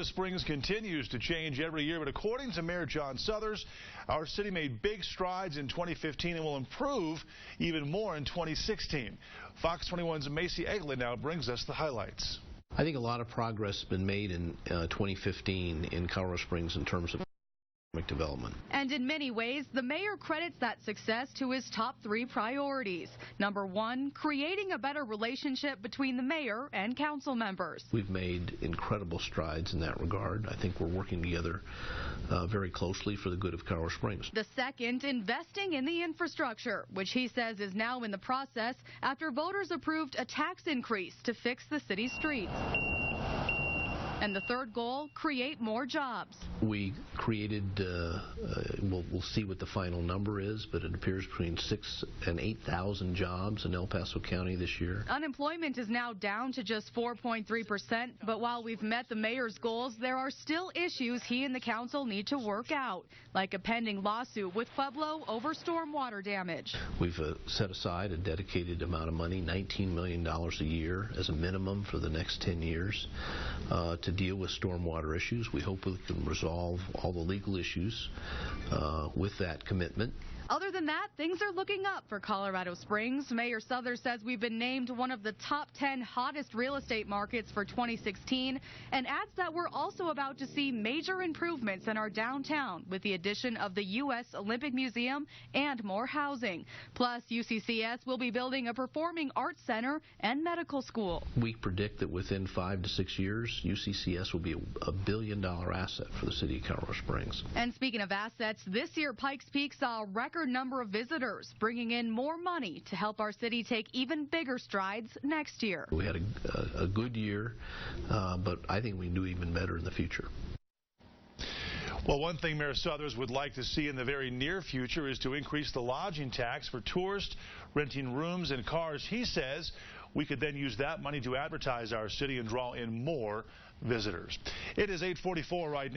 Springs continues to change every year, but according to Mayor John Suthers, our city made big strides in 2015 and will improve even more in 2016. Fox 21's Macy Eglin now brings us the highlights. I think a lot of progress has been made in 2015 in Colorado Springs in terms of development. And in many ways, the mayor credits that success to his top 3 priorities. Number 1, creating a better relationship between the mayor and council members. We've made incredible strides in that regard. I think we're working together very closely for the good of Colorado Springs. The second, investing in the infrastructure, which he says is now in the process after voters approved a tax increase to fix the city's streets. And the third goal, create more jobs. We created, we'll see what the final number is, but it appears between 6,000 and 8,000 jobs in El Paso County this year. Unemployment is now down to just 4.3%, but while we've met the mayor's goals, there are still issues he and the council need to work out, like a pending lawsuit with Pueblo over stormwater damage. We've set aside a dedicated amount of money, $19 million a year as a minimum for the next 10 years, to deal with stormwater issues. We hope we can resolve all the legal issues with that commitment. Other than that, things are looking up for Colorado Springs. Mayor Suthers says we've been named one of the top 10 hottest real estate markets for 2016 and adds that we're also about to see major improvements in our downtown with the addition of the U.S. Olympic Museum and more housing. Plus, UCCS will be building a performing arts center and medical school. We predict that within 5 to 6 years, UCCS will be a $1 billion asset for the city of Colorado Springs. And speaking of assets, this year Pikes Peak saw a record number of visitors, bringing in more money to help our city take even bigger strides next year. We had a good year, but I think we can do even better in the future. Well, one thing Mayor Suthers would like to see in the very near future is to increase the lodging tax for tourists renting rooms and cars. He says we could then use that money to advertise our city and draw in more visitors. It is 8:44 right now.